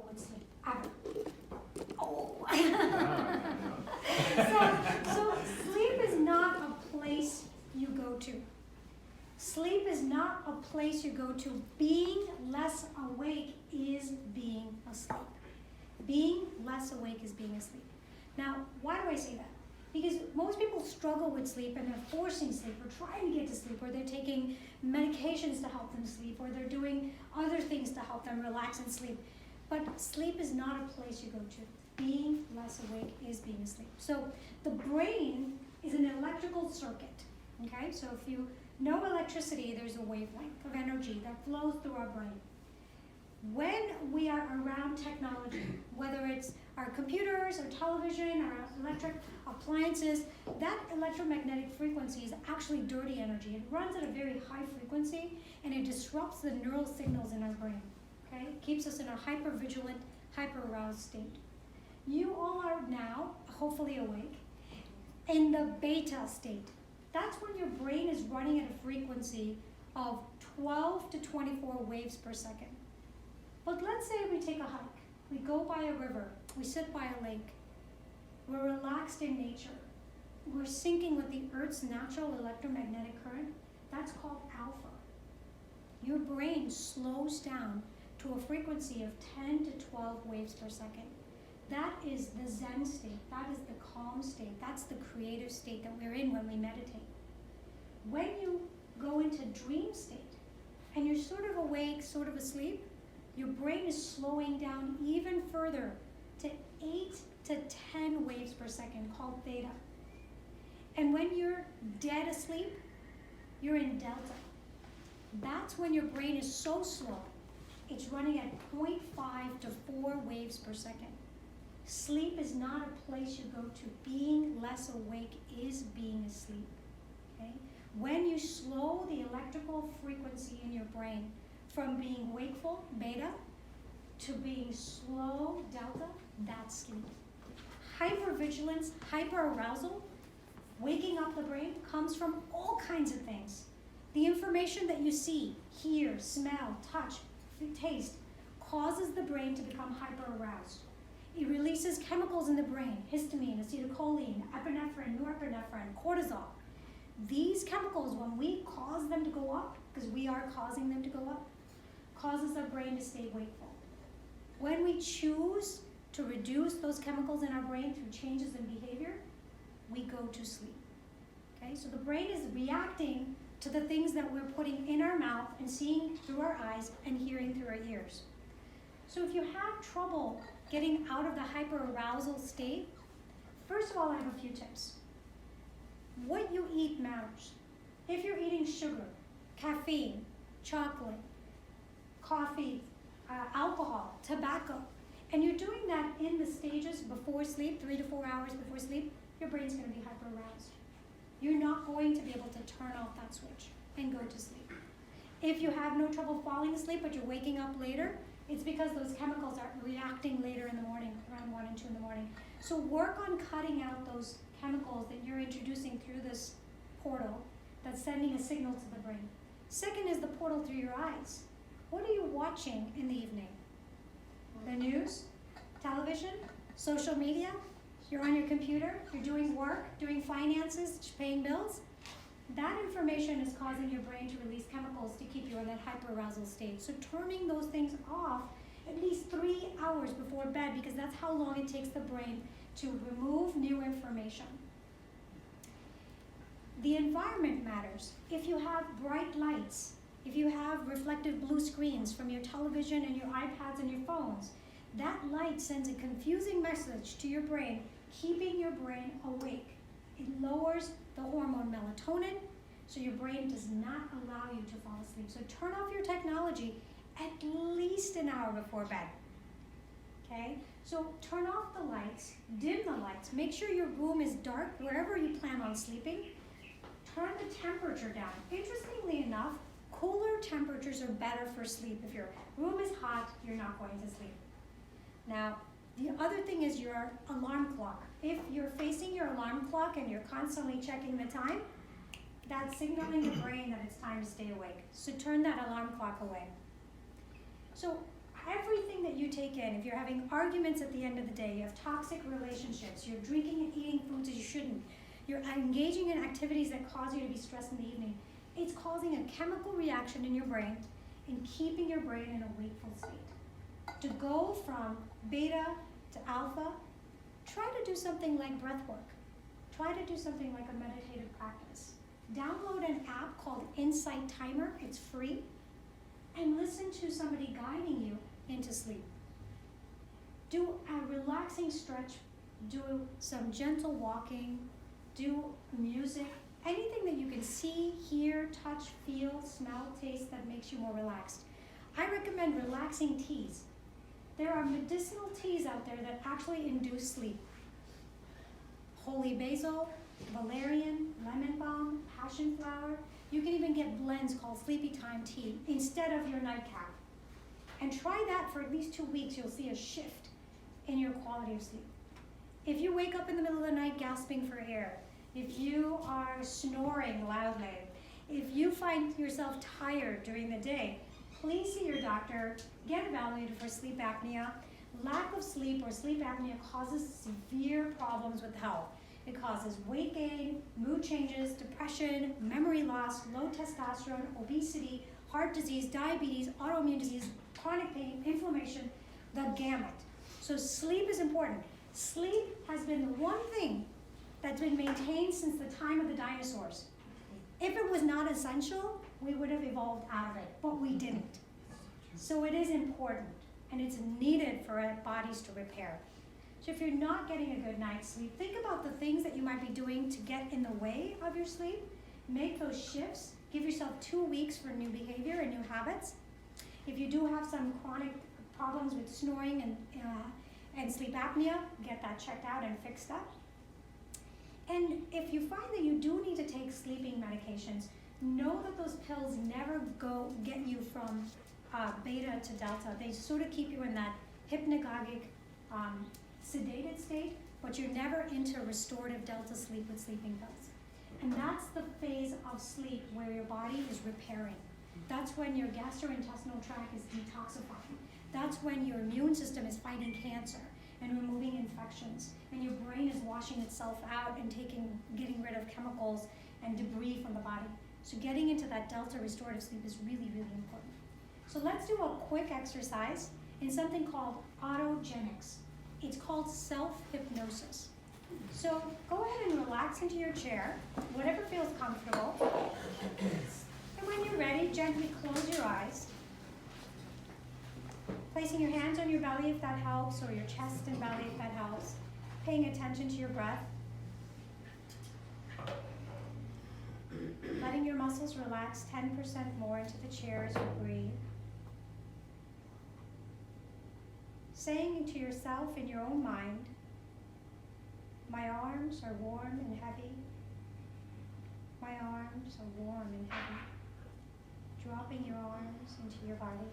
with sleep, ever. Oh. So sleep is not a place you go to. Sleep is not a place you go to. Being less awake is being asleep. Being less awake is being asleep. Now, why do I say that? Because most people struggle with sleep and they're forcing sleep or trying to get to sleep, or they're taking medications to help them sleep, or they're doing other things to help them relax and sleep. But sleep is not a place you go to. Being less awake is being asleep. So the brain is an electrical circuit, okay? So if you know electricity, there's a wavelength of energy that flows through our brain. When we are around technology, whether it's our computers, our television, our electric appliances, that electromagnetic frequency is actually dirty energy. It runs at a very high frequency and it disrupts the neural signals in our brain. Okay? It keeps us in a hyper-vigilant, hyper-aroused state. You all are now, hopefully awake, in the beta state. That's when your brain is running at a frequency of 12 to 24 waves per second. But let's say we take a hike, we go by a river, we sit by a lake, we're relaxed in nature, we're syncing with the Earth's natural electromagnetic current. That's called alpha. Your brain slows down to a frequency of 10 to 12 waves per second. That is the Zen state, that is the calm state, that's the creative state that we're in when we meditate. When you go into dream state and you're sort of awake, sort of asleep, your brain is slowing down even further to 8 to 10 waves per second, called theta. And when you're dead asleep, you're in delta. That's when your brain is so slow, it's running at 0.5 to 4 waves per second. Sleep is not a place you go to. Being less awake is being asleep. Okay? When you slow the electrical frequency in your brain from being wakeful, beta, to being slow, delta, that's sleep. Hypervigilance, hyperarousal, waking up the brain, comes from all kinds of things. The information that you see, hear, smell, touch, taste, causes the brain to become hyperaroused. It releases chemicals in the brain, histamine, acetylcholine, epinephrine, norepinephrine, cortisol. These chemicals, when we cause them to go up, because we are causing them to go up, causes our brain to stay wakeful. When we choose to reduce those chemicals in our brain through changes in behavior, we go to sleep. Okay, so the brain is reacting to the things that we're putting in our mouth and seeing through our eyes and hearing through our ears. So if you have trouble getting out of the hyperarousal state, first of all, I have a few tips. What you eat matters. If you're eating sugar, caffeine, chocolate, coffee, alcohol, tobacco, and you're doing that in the stages before sleep, 3 to 4 hours before sleep, your brain's going to be hyper-aroused. You're not going to be able to turn off that switch and go to sleep. If you have no trouble falling asleep but you're waking up later, it's because those chemicals are reacting later in the morning, around 1 and 2 in the morning. So work on cutting out those chemicals that you're introducing through this portal that's sending a signal to the brain. Second is the portal through your eyes. What are you watching in the evening? The news, television, social media, you're on your computer, you're doing work, doing finances, paying bills. That information is causing your brain to release chemicals to keep you in that hyperarousal state. So turning those things off at least 3 hours before bed, because that's how long it takes the brain to remove new information. The environment matters. If you have bright lights, if you have reflective blue screens from your television and your iPads and your phones, that light sends a confusing message to your brain, keeping your brain awake. It lowers the hormone melatonin, so your brain does not allow you to fall asleep. So turn off your technology at least an hour before bed. Okay? So turn off the lights, dim the lights, make sure your room is dark wherever you plan on sleeping. Turn the temperature down. Interestingly enough, cooler temperatures are better for sleep. If your room is hot, you're not going to sleep. Now, the other thing is your alarm clock. If you're facing your alarm clock and you're constantly checking the time, that's signaling your brain that it's time to stay awake. So turn that alarm clock away. So everything that you take in, if you're having arguments at the end of the day, you have toxic relationships, you're drinking and eating foods that you shouldn't, you're engaging in activities that cause you to be stressed in the evening, it's causing a chemical reaction in your brain and keeping your brain in a wakeful state. To go from beta to alpha, try to do something like breath work. Try to do something like a meditative practice. Download an app called Insight Timer, it's free, and listen to somebody guiding you into sleep. Do a relaxing stretch, do some gentle walking, do music, anything that you can see, hear, touch, feel, smell, taste that makes you more relaxed. I recommend relaxing teas. There are medicinal teas out there that actually induce sleep. Holy basil, valerian, lemon balm, passion flower. You can even get blends called sleepy time tea instead of your nightcap. And try that for at least 2 weeks, you'll see a shift in your quality of sleep. If you wake up in the middle of the night gasping for air, if you are snoring loudly, if you find yourself tired during the day, please see your doctor, get evaluated for sleep apnea. Lack of sleep or sleep apnea causes severe problems with health. It causes weight gain, mood changes, depression, memory loss, low testosterone, obesity, heart disease, diabetes, autoimmune disease, chronic pain, inflammation, the gamut. So sleep is important. Sleep has been the one thing that's been maintained since the time of the dinosaurs. If it was not essential, we would have evolved out of it, but we didn't. So it is important, and it's needed for our bodies to repair. So if you're not getting a good night's sleep, think about the things that you might be doing to get in the way of your sleep. Make those shifts. Give yourself 2 weeks for new behavior and new habits. If you do have some chronic problems with snoring and sleep apnea, get that checked out and fixed up. And if you find that you do need to take sleeping medications, know that those pills never get you from beta to delta. They sort of keep you in that hypnagogic, sedated state, but you're never into restorative delta sleep with sleeping pills. And that's the phase of sleep where your body is repairing. That's when your gastrointestinal tract is detoxifying. That's when your immune system is fighting cancer and removing infections, and your brain is washing itself out and getting rid of chemicals and debris from the body. So getting into that delta restorative sleep is really, really important. So let's do a quick exercise in something called autogenics. It's called self-hypnosis. So go ahead and relax into your chair, whatever feels comfortable. And when you're ready, gently close your eyes. Placing your hands on your belly if that helps, or your chest and belly if that helps. Paying attention to your breath. Letting your muscles relax 10% more into the chair as you breathe. Saying to yourself in your own mind, my arms are warm and heavy. My arms are warm and heavy. Dropping your arms into your body.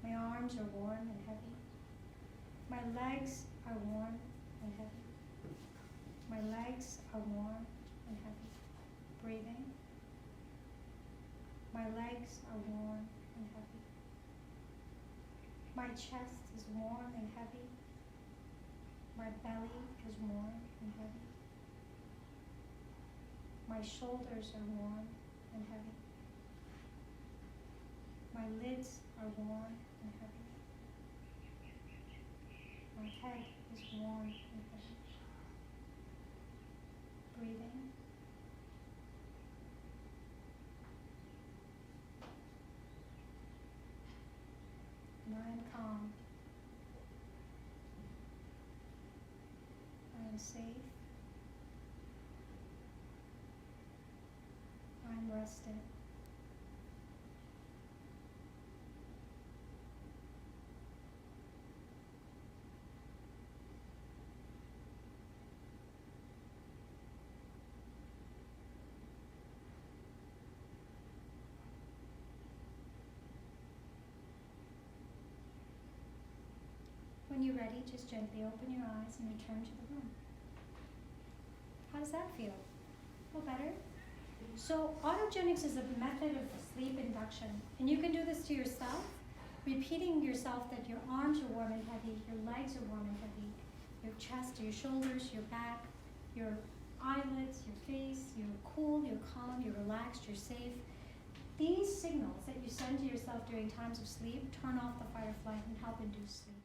My arms are warm and heavy. My legs are warm and heavy. My legs are warm and heavy. Breathing. My legs are warm and heavy. My chest is warm and heavy. My belly is warm and heavy. My shoulders are warm and heavy. My lids are warm and heavy. My head is warm and heavy. Breathing. And I am calm. I am safe. I am rested. When you're ready, just gently open your eyes and return to the room. How does that feel? Feel better? So autogenics is a method of sleep induction, and you can do this to yourself repeating yourself that your arms are warm and heavy, your legs are warm and heavy, your chest, your shoulders, your back, your eyelids, your face, you're cool, you're calm, you're relaxed, you're safe. These signals that you send to yourself during times of sleep turn off the fight or flight and help induce sleep.